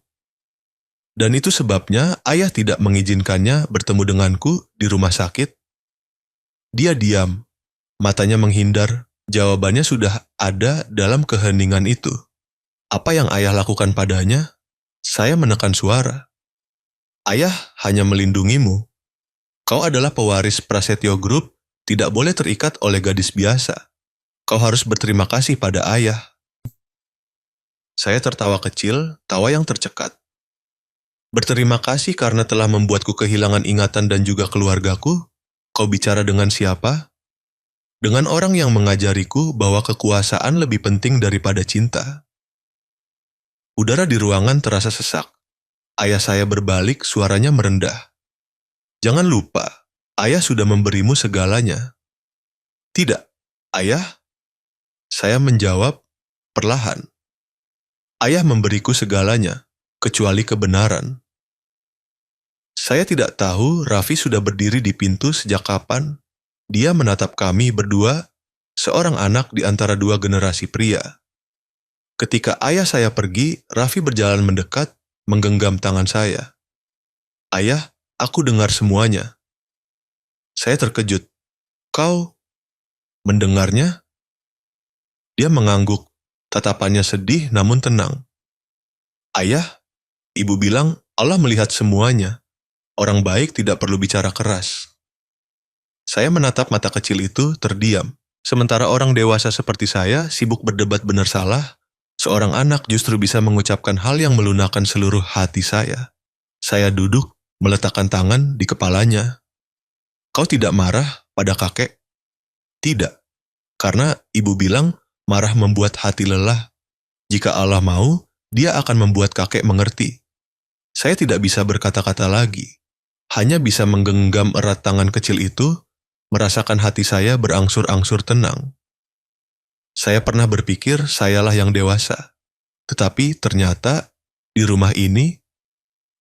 Dan itu sebabnya ayah tidak mengizinkannya bertemu denganku di rumah sakit. Dia diam, matanya menghindar. Jawabannya sudah ada dalam keheningan itu. Apa yang ayah lakukan padanya? Saya menekan suara. Ayah hanya melindungimu. Kau adalah pewaris Prasetyo Group, tidak boleh terikat oleh gadis biasa. Kau harus berterima kasih pada ayah. Saya tertawa kecil, tawa yang tercekat. Berterima kasih karena telah membuatku kehilangan ingatan dan juga keluargaku. Kau bicara dengan siapa? Dengan orang yang mengajariku bahwa kekuasaan lebih penting daripada cinta. Udara di ruangan terasa sesak. Ayah saya berbalik, suaranya merendah. Jangan lupa, ayah sudah memberimu segalanya. Tidak, ayah. Saya menjawab perlahan. Ayah memberiku segalanya, kecuali kebenaran. Saya tidak tahu Raffi sudah berdiri di pintu sejak kapan. Dia menatap kami berdua, seorang anak di antara 2 generasi pria. Ketika ayah saya pergi, Raffi berjalan mendekat, menggenggam tangan saya. Ayah, aku dengar semuanya. Saya terkejut. Kau mendengarnya? Dia mengangguk, tatapannya sedih namun tenang. Ayah, ibu bilang Allah melihat semuanya. Orang baik tidak perlu bicara keras. Saya menatap mata kecil itu terdiam. Sementara orang dewasa seperti saya sibuk berdebat benar salah, seorang anak justru bisa mengucapkan hal yang melunakkan seluruh hati saya. Saya duduk, meletakkan tangan di kepalanya. Kau tidak marah pada kakek? Tidak, karena ibu bilang marah membuat hati lelah. Jika Allah mau, Dia akan membuat kakek mengerti. Saya tidak bisa berkata-kata lagi, hanya bisa menggenggam erat tangan kecil itu, merasakan hati saya berangsur-angsur tenang. Saya pernah berpikir sayalah yang dewasa, tetapi ternyata di rumah ini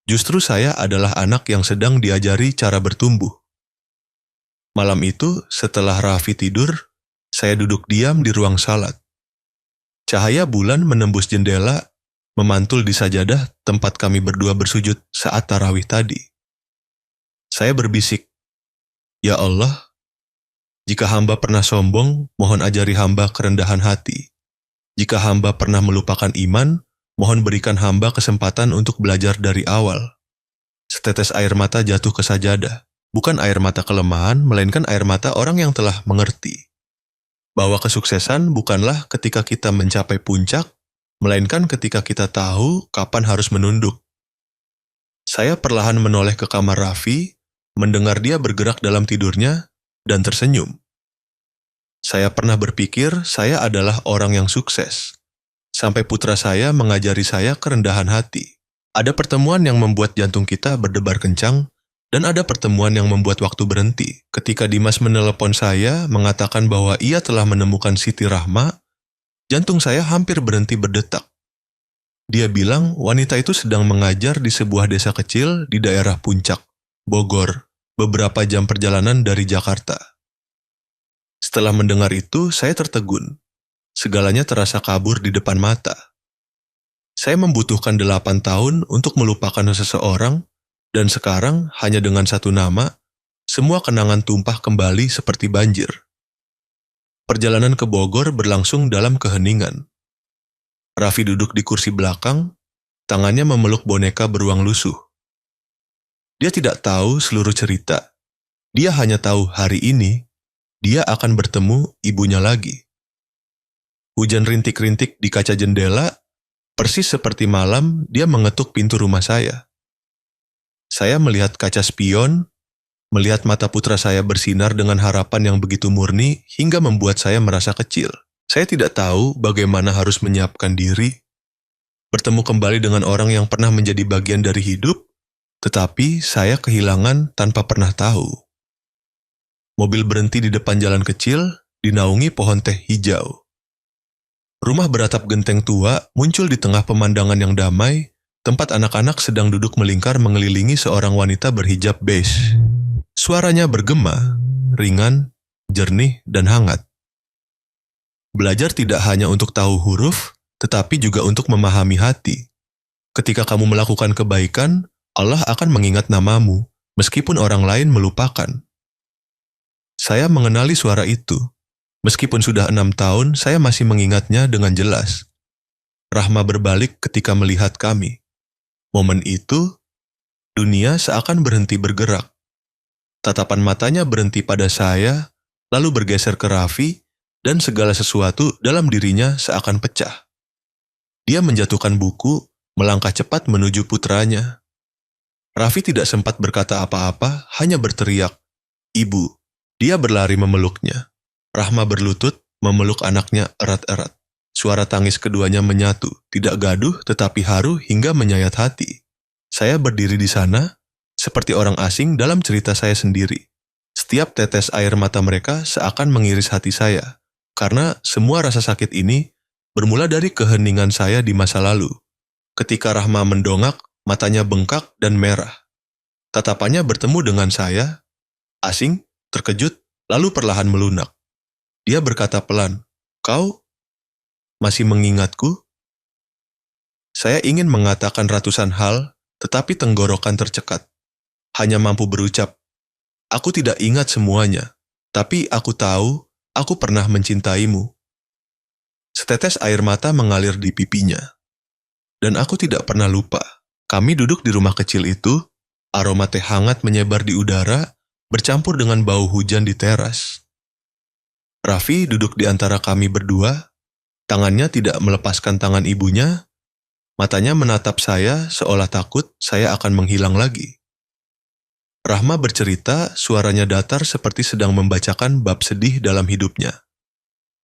justru saya adalah anak yang sedang diajari cara bertumbuh. Malam itu, setelah Raffi tidur, saya duduk diam di ruang salat. Cahaya bulan menembus jendela, memantul di sajadah tempat kami berdua bersujud saat tarawih tadi. Saya berbisik, "Ya Allah, jika hamba pernah sombong, mohon ajari hamba kerendahan hati. Jika hamba pernah melupakan iman, mohon berikan hamba kesempatan untuk belajar dari awal." Setetes air mata jatuh ke sajadah. Bukan air mata kelemahan, melainkan air mata orang yang telah mengerti bahwa kesuksesan bukanlah ketika kita mencapai puncak, melainkan ketika kita tahu kapan harus menunduk. Saya perlahan menoleh ke kamar Raffi, mendengar dia bergerak dalam tidurnya, dan tersenyum. Saya pernah berpikir saya adalah orang yang sukses, sampai putra saya mengajari saya kerendahan hati. Ada pertemuan yang membuat jantung kita berdebar kencang, dan ada pertemuan yang membuat waktu berhenti. Ketika Dimas menelepon saya, mengatakan bahwa ia telah menemukan Siti Rahma, jantung saya hampir berhenti berdetak. Dia bilang wanita itu sedang mengajar di sebuah desa kecil di daerah Puncak, Bogor, beberapa jam perjalanan dari Jakarta. Setelah mendengar itu, saya tertegun. Segalanya terasa kabur di depan mata. Saya membutuhkan 8 tahun untuk melupakan seseorang, dan sekarang hanya dengan satu nama, semua kenangan tumpah kembali seperti banjir. Perjalanan ke Bogor berlangsung dalam keheningan. Raffi duduk di kursi belakang, tangannya memeluk boneka beruang lusuh. Dia tidak tahu seluruh cerita. Dia hanya tahu hari ini, dia akan bertemu ibunya lagi. Hujan rintik-rintik di kaca jendela, persis seperti malam dia mengetuk pintu rumah saya. Saya melihat kaca spion, melihat mata putra saya bersinar dengan harapan yang begitu murni hingga membuat saya merasa kecil. Saya tidak tahu bagaimana harus menyiapkan diri, bertemu kembali dengan orang yang pernah menjadi bagian dari hidup, tetapi saya kehilangan tanpa pernah tahu. Mobil berhenti di depan jalan kecil, dinaungi pohon teh hijau. Rumah beratap genteng tua muncul di tengah pemandangan yang damai, tempat anak-anak sedang duduk melingkar mengelilingi seorang wanita berhijab beige. Suaranya bergema, ringan, jernih, dan hangat. Belajar tidak hanya untuk tahu huruf, tetapi juga untuk memahami hati. Ketika kamu melakukan kebaikan, Allah akan mengingat namamu, meskipun orang lain melupakan. Saya mengenali suara itu. Meskipun sudah 6 tahun, saya masih mengingatnya dengan jelas. Rahma berbalik ketika melihat kami. Momen itu, dunia seakan berhenti bergerak. Tatapan matanya berhenti pada saya, lalu bergeser ke Raffi, dan segala sesuatu dalam dirinya seakan pecah. Dia menjatuhkan buku, melangkah cepat menuju putranya. Raffi tidak sempat berkata apa-apa, hanya berteriak, "Ibu." Dia berlari memeluknya. Rahma berlutut, memeluk anaknya erat-erat. Suara tangis keduanya menyatu, tidak gaduh tetapi haru hingga menyayat hati. Saya berdiri di sana, seperti orang asing dalam cerita saya sendiri. Setiap tetes air mata mereka seakan mengiris hati saya, karena semua rasa sakit ini bermula dari keheningan saya di masa lalu. Ketika Rahma mendongak, matanya bengkak dan merah. Tatapannya bertemu dengan saya, asing, terkejut, lalu perlahan melunak. Dia berkata pelan, "Kau masih mengingatku?" Saya ingin mengatakan ratusan hal, tetapi tenggorokan tercekat. Hanya mampu berucap, "Aku tidak ingat semuanya, tapi aku tahu aku pernah mencintaimu." Setetes air mata mengalir di pipinya. Dan aku tidak pernah lupa. Kami duduk di rumah kecil itu, aroma teh hangat menyebar di udara, bercampur dengan bau hujan di teras. Raffi duduk di antara kami berdua, tangannya tidak melepaskan tangan ibunya, matanya menatap saya seolah takut saya akan menghilang lagi. Rahma bercerita, suaranya datar seperti sedang membacakan bab sedih dalam hidupnya.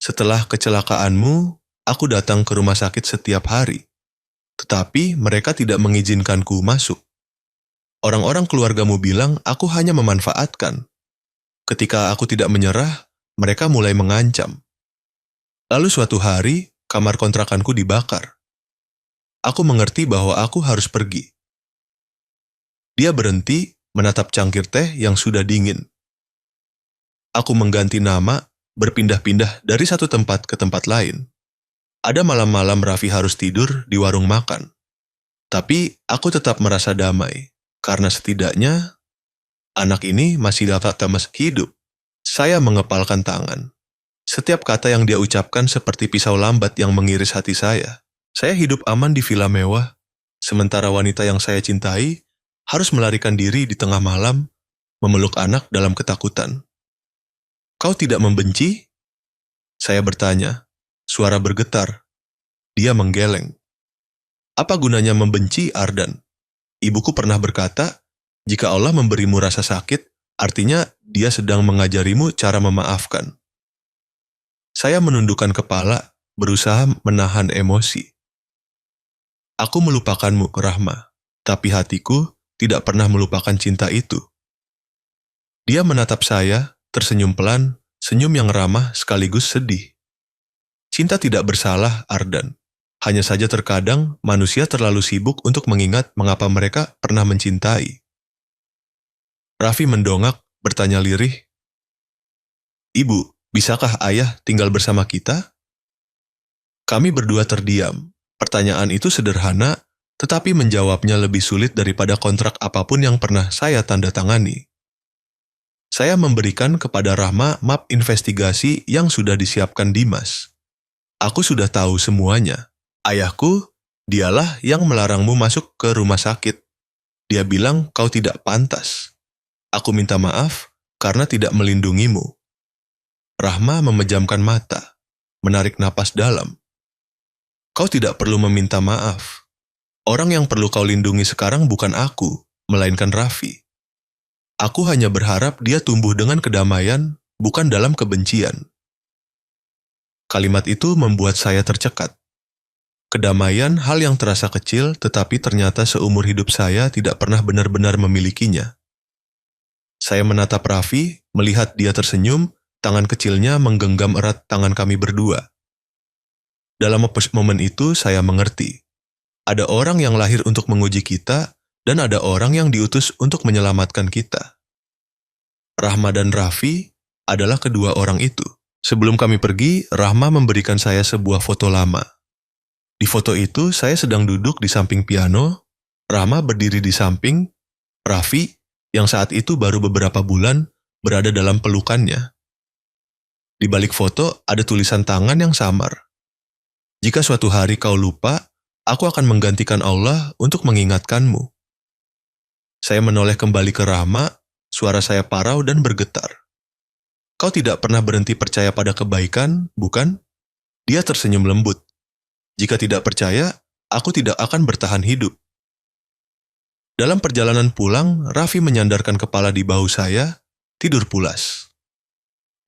"Setelah kecelakaanmu, aku datang ke rumah sakit setiap hari. Tetapi mereka tidak mengizinkanku masuk. Orang-orang keluargamu bilang aku hanya memanfaatkan. Ketika aku tidak menyerah, mereka mulai mengancam. Lalu suatu hari, kamar kontrakanku dibakar. Aku mengerti bahwa aku harus pergi. Dia berhenti, menatap cangkir teh yang sudah dingin. Aku mengganti nama, berpindah-pindah dari satu tempat ke tempat lain. Ada malam-malam Raffi harus tidur di warung makan. Tapi aku tetap merasa damai, karena setidaknya anak ini masih dapat hidup. Saya mengepalkan tangan. Setiap kata yang dia ucapkan seperti pisau lambat yang mengiris hati saya. Saya hidup aman di villa mewah, sementara wanita yang saya cintai harus melarikan diri di tengah malam, memeluk anak dalam ketakutan. Kau tidak membenci? Saya bertanya. Suara bergetar. Dia menggeleng. Apa gunanya membenci, Ardan? Ibuku pernah berkata, jika Allah memberimu rasa sakit, artinya Dia sedang mengajarimu cara memaafkan. Saya menundukkan kepala, berusaha menahan emosi. Aku melupakanmu, Rahma, tapi hatiku tidak pernah melupakan cinta itu. Dia menatap saya, tersenyum pelan, senyum yang ramah sekaligus sedih. Cinta tidak bersalah, Ardan. Hanya saja terkadang manusia terlalu sibuk untuk mengingat mengapa mereka pernah mencintai. Raffi mendongak, bertanya lirih, Ibu, bisakah ayah tinggal bersama kita? Kami berdua terdiam. Pertanyaan itu sederhana, tetapi menjawabnya lebih sulit daripada kontrak apapun yang pernah saya tanda tangani. Saya memberikan kepada Rahma map investigasi yang sudah disiapkan Dimas. Aku sudah tahu semuanya. Ayahku, dialah yang melarangmu masuk ke rumah sakit. Dia bilang kau tidak pantas. Aku minta maaf karena tidak melindungimu. Rahma memejamkan mata, menarik napas dalam. Kau tidak perlu meminta maaf. Orang yang perlu kau lindungi sekarang bukan aku, melainkan Raffi. Aku hanya berharap dia tumbuh dengan kedamaian, bukan dalam kebencian. Kalimat itu membuat saya tercekat. Kedamaian hal yang terasa kecil, tetapi ternyata seumur hidup saya tidak pernah benar-benar memilikinya. Saya menatap Raffi, melihat dia tersenyum, tangan kecilnya menggenggam erat tangan kami berdua. Dalam momen itu saya mengerti. Ada orang yang lahir untuk menguji kita, dan ada orang yang diutus untuk menyelamatkan kita. Rahma dan Raffi adalah kedua orang itu. Sebelum kami pergi, Rahma memberikan saya sebuah foto lama. Di foto itu, saya sedang duduk di samping piano, Rahma berdiri di samping, Raffi, yang saat itu baru beberapa bulan, berada dalam pelukannya. Di balik foto ada tulisan tangan yang samar. Jika suatu hari kau lupa, aku akan menggantikan Allah untuk mengingatkanmu. Saya menoleh kembali ke Rahma, suara saya parau dan bergetar. Kau tidak pernah berhenti percaya pada kebaikan, bukan? Dia tersenyum lembut. Jika tidak percaya, aku tidak akan bertahan hidup. Dalam perjalanan pulang, Raffi menyandarkan kepala di bahu saya, tidur pulas.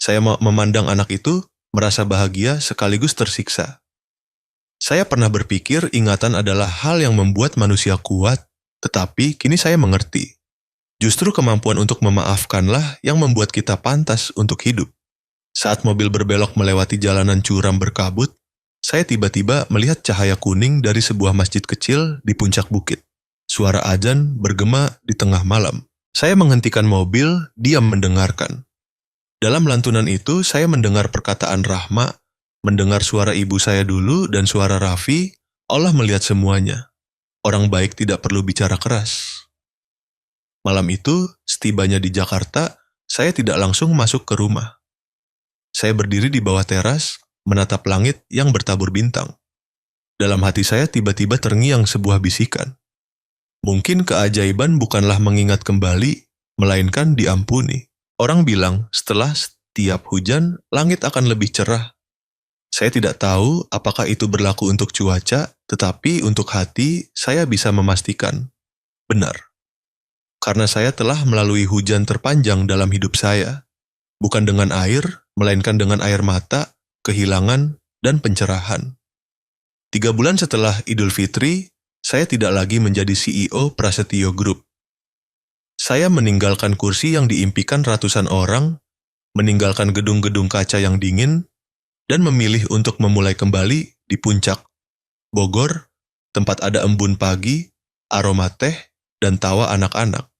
Saya memandang anak itu, merasa bahagia sekaligus tersiksa. Saya pernah berpikir ingatan adalah hal yang membuat manusia kuat, tetapi kini saya mengerti. Justru kemampuan untuk memaafkanlah yang membuat kita pantas untuk hidup. Saat mobil berbelok melewati jalanan curam berkabut, saya tiba-tiba melihat cahaya kuning dari sebuah masjid kecil di puncak bukit. Suara azan bergema di tengah malam. Saya menghentikan mobil, diam mendengarkan. Dalam lantunan itu, saya mendengar perkataan Rahma, mendengar suara ibu saya dulu dan suara Raffi. Allah melihat semuanya. Orang baik tidak perlu bicara keras. Malam itu, setibanya di Jakarta, saya tidak langsung masuk ke rumah. Saya berdiri di bawah teras, menatap langit yang bertabur bintang. Dalam hati saya tiba-tiba terngiang sebuah bisikan. Mungkin keajaiban bukanlah mengingat kembali, melainkan diampuni. Orang bilang, setelah setiap hujan, langit akan lebih cerah. Saya tidak tahu apakah itu berlaku untuk cuaca, tetapi untuk hati, saya bisa memastikan. Benar. Karena saya telah melalui hujan terpanjang dalam hidup saya. Bukan dengan air, melainkan dengan air mata, kehilangan, dan pencerahan. 3 bulan setelah Idul Fitri, saya tidak lagi menjadi CEO Prasetyo Group. Saya meninggalkan kursi yang diimpikan ratusan orang meninggalkan gedung-gedung kaca yang dingin, dan memilih untuk memulai kembali di puncak Bogor, tempat ada embun pagi, aroma teh, dan tawa anak-anak.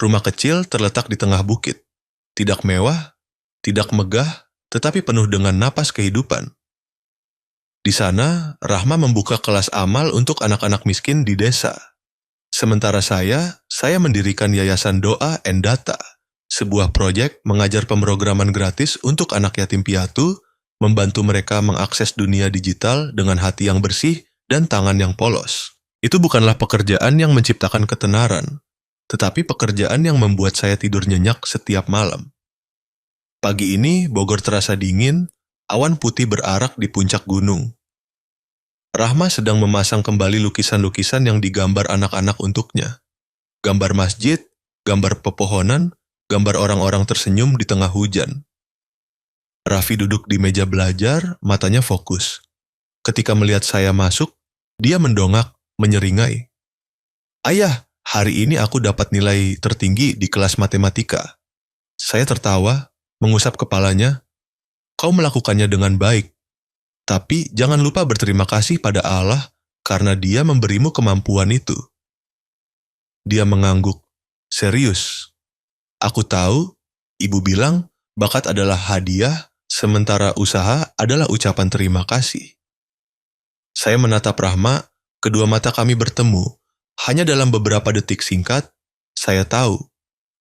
Rumah kecil terletak di tengah bukit. Tidak mewah, tidak megah, tetapi penuh dengan napas kehidupan. Di sana, Rahma membuka kelas amal untuk anak-anak miskin di desa. Sementara saya mendirikan Yayasan Doa and Data, sebuah proyek mengajar pemrograman gratis untuk anak yatim piatu, membantu mereka mengakses dunia digital dengan hati yang bersih dan tangan yang polos. Itu bukanlah pekerjaan yang menciptakan ketenaran, tetapi pekerjaan yang membuat saya tidur nyenyak setiap malam. Pagi ini Bogor terasa dingin, awan putih berarak di puncak gunung. Rahma sedang memasang kembali lukisan-lukisan yang digambar anak-anak untuknya. Gambar masjid, gambar pepohonan, gambar orang-orang tersenyum di tengah hujan. Raffi duduk di meja belajar, matanya fokus. Ketika melihat saya masuk, dia mendongak, menyeringai. "Ayah, hari ini aku dapat nilai tertinggi di kelas matematika." Saya tertawa, mengusap kepalanya. "Kau melakukannya dengan baik. Tapi jangan lupa berterima kasih pada Allah karena Dia memberimu kemampuan itu." Dia mengangguk. "Serius? Aku tahu, Ibu bilang bakat adalah hadiah, sementara usaha adalah ucapan terima kasih." Saya menatap Rahma, kedua mata kami bertemu. Hanya dalam beberapa detik singkat, saya tahu,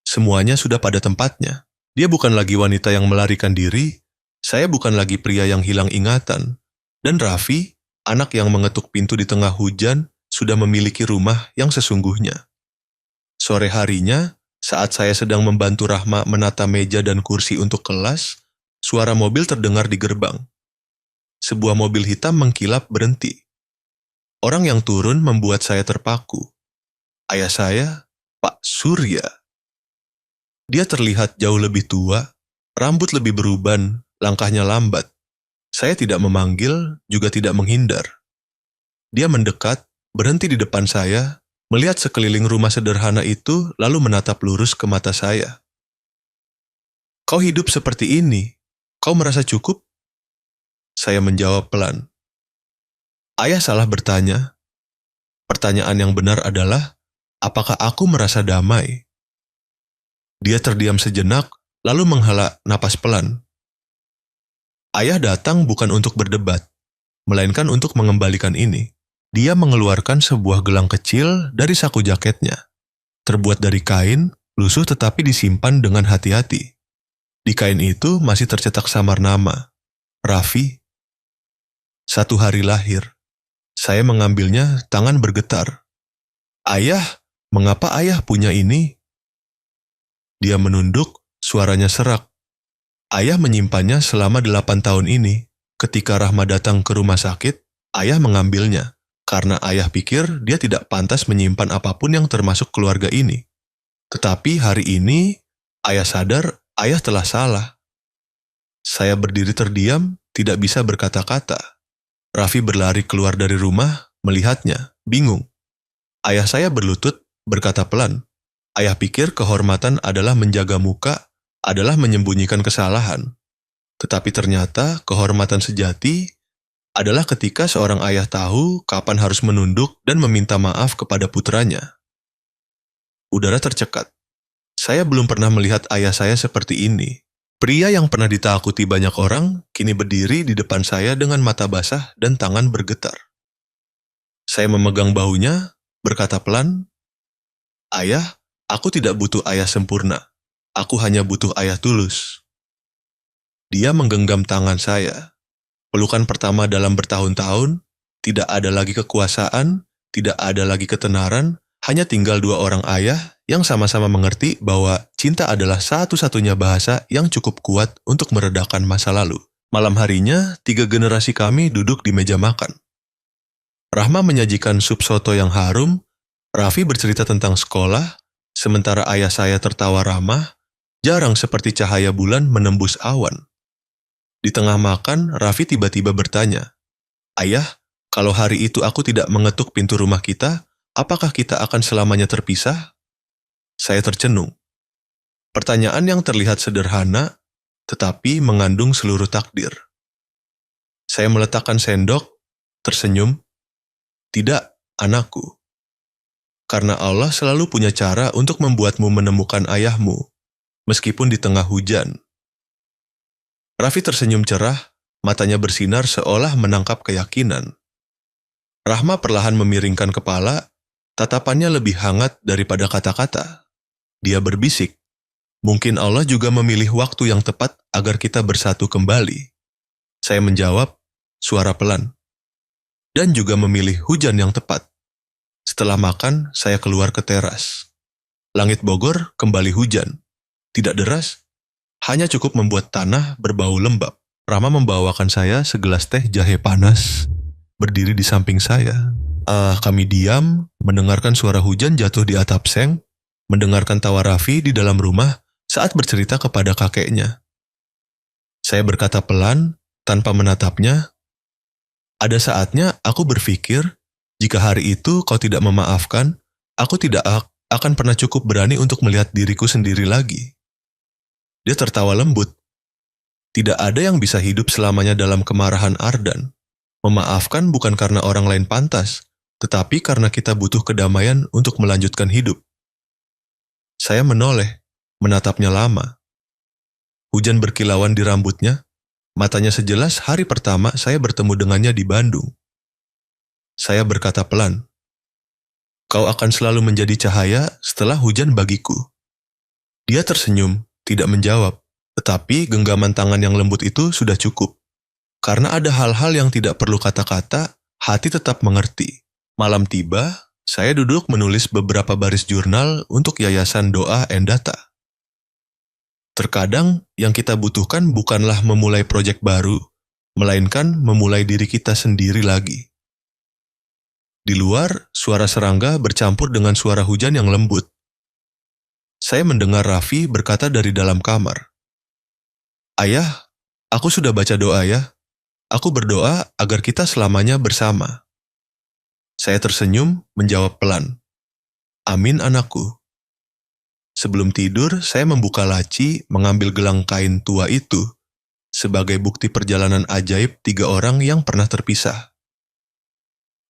semuanya sudah pada tempatnya. Dia bukan lagi wanita yang melarikan diri, saya bukan lagi pria yang hilang ingatan, dan Raffi, anak yang mengetuk pintu di tengah hujan, sudah memiliki rumah yang sesungguhnya. Sore harinya, saat saya sedang membantu Rahma menata meja dan kursi untuk kelas, suara mobil terdengar di gerbang. Sebuah mobil hitam mengkilap berhenti. Orang yang turun membuat saya terpaku. Ayah saya, Pak Surya. Dia terlihat jauh lebih tua, rambut lebih beruban, langkahnya lambat. Saya tidak memanggil, juga tidak menghindar. Dia mendekat, berhenti di depan saya, melihat sekeliling rumah sederhana itu, lalu menatap lurus ke mata saya. "Kau hidup seperti ini, kau merasa cukup?" Saya menjawab pelan. Ayah salah bertanya. Pertanyaan yang benar adalah, apakah aku merasa damai? Dia terdiam sejenak, lalu menghela napas pelan. Ayah datang bukan untuk berdebat, melainkan untuk mengembalikan ini. Dia mengeluarkan sebuah gelang kecil dari saku jaketnya. Terbuat dari kain, lusuh tetapi disimpan dengan hati-hati. Di kain itu masih tercetak samar nama, Raffi. 1 hari lahir. Saya mengambilnya, tangan bergetar. "Ayah, mengapa ayah punya ini?" Dia menunduk, suaranya serak. "Ayah menyimpannya selama 8 tahun ini. Ketika Rahma datang ke rumah sakit, ayah mengambilnya, karena ayah pikir dia tidak pantas menyimpan apapun yang termasuk keluarga ini. Tetapi hari ini, ayah sadar ayah telah salah." Saya berdiri terdiam, tidak bisa berkata-kata. Raffi berlari keluar dari rumah, melihatnya, bingung. Ayah saya berlutut, berkata pelan, "Ayah pikir kehormatan adalah menjaga muka, adalah menyembunyikan kesalahan. Tetapi ternyata kehormatan sejati adalah ketika seorang ayah tahu kapan harus menunduk dan meminta maaf kepada putranya." Udara tercekat. Saya belum pernah melihat ayah saya seperti ini. Pria yang pernah ditakuti banyak orang, kini berdiri di depan saya dengan mata basah dan tangan bergetar. Saya memegang bahunya, berkata pelan, "Ayah, aku tidak butuh ayah sempurna. Aku hanya butuh ayah tulus." Dia menggenggam tangan saya. Pelukan pertama dalam bertahun-tahun, tidak ada lagi kekuasaan, tidak ada lagi ketenaran, hanya tinggal 2 orang ayah yang sama-sama mengerti bahwa cinta adalah satu-satunya bahasa yang cukup kuat untuk meredakan masa lalu. Malam harinya, 3 generasi kami duduk di meja makan. Rahma menyajikan sup soto yang harum, Raffi bercerita tentang sekolah, sementara ayah saya tertawa ramah, jarang seperti cahaya bulan menembus awan. Di tengah makan, Raffi tiba-tiba bertanya, "Ayah, kalau hari itu aku tidak mengetuk pintu rumah kita, apakah kita akan selamanya terpisah?" Saya tercenung. Pertanyaan yang terlihat sederhana, tetapi mengandung seluruh takdir. Saya meletakkan sendok, tersenyum. Tidak, anakku. Karena Allah selalu punya cara untuk membuatmu menemukan ayahmu, meskipun di tengah hujan. Raffi tersenyum cerah, matanya bersinar seolah menangkap keyakinan. Rahma perlahan memiringkan kepala, tatapannya lebih hangat daripada kata-kata. Dia berbisik, mungkin Allah juga memilih waktu yang tepat agar kita bersatu kembali. Saya menjawab, suara pelan. Dan juga memilih hujan yang tepat. Setelah makan, saya keluar ke teras. Langit Bogor kembali hujan. Tidak deras, hanya cukup membuat tanah berbau lembab. Rama membawakan saya segelas teh jahe panas, berdiri di samping saya. Kami diam, mendengarkan suara hujan jatuh di atap seng, mendengarkan tawa Raffi di dalam rumah saat bercerita kepada kakeknya. Saya berkata pelan, tanpa menatapnya, ada saatnya aku berpikir, jika hari itu kau tidak memaafkan, aku tidak akan pernah cukup berani untuk melihat diriku sendiri lagi. Dia tertawa lembut. Tidak ada yang bisa hidup selamanya dalam kemarahan Ardan. Memaafkan bukan karena orang lain pantas, tetapi karena kita butuh kedamaian untuk melanjutkan hidup. Saya menoleh, menatapnya lama. Hujan berkilauan di rambutnya, matanya sejelas hari pertama saya bertemu dengannya di Bandung. Saya berkata pelan, kau akan selalu menjadi cahaya setelah hujan bagiku. Dia tersenyum, tidak menjawab, tetapi genggaman tangan yang lembut itu sudah cukup. Karena ada hal-hal yang tidak perlu kata-kata, hati tetap mengerti. Malam tiba, saya duduk menulis beberapa baris jurnal untuk Yayasan Doa Endata. Terkadang yang kita butuhkan bukanlah memulai proyek baru, melainkan memulai diri kita sendiri lagi. Di luar, suara serangga bercampur dengan suara hujan yang lembut. Saya mendengar Raffi berkata dari dalam kamar, "Ayah, aku sudah baca doa ya. Aku berdoa agar kita selamanya bersama." Saya tersenyum, menjawab pelan, "Amin anakku." Sebelum tidur, saya membuka laci, mengambil gelang kain tua itu, sebagai bukti perjalanan ajaib 3 orang yang pernah terpisah.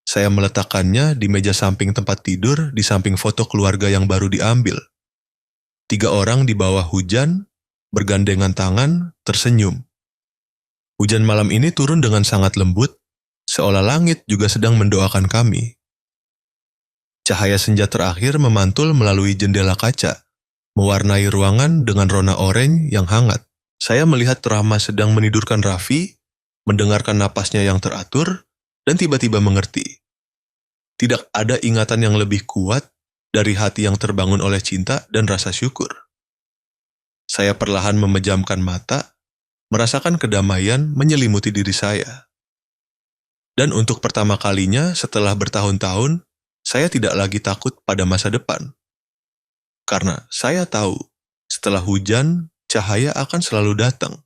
Saya meletakkannya di meja samping tempat tidur, di samping foto keluarga yang baru diambil. 3 orang di bawah hujan, bergandengan tangan, tersenyum. Hujan malam ini turun dengan sangat lembut, seolah langit juga sedang mendoakan kami. Cahaya senja terakhir memantul melalui jendela kaca, mewarnai ruangan dengan rona oranye yang hangat. Saya melihat Rahma sedang menidurkan Raffi, mendengarkan napasnya yang teratur, dan tiba-tiba mengerti. Tidak ada ingatan yang lebih kuat dari hati yang terbangun oleh cinta dan rasa syukur. Saya perlahan memejamkan mata, merasakan kedamaian menyelimuti diri saya. Dan untuk pertama kalinya setelah bertahun-tahun, saya tidak lagi takut pada masa depan. Karena saya tahu, setelah hujan, cahaya akan selalu datang.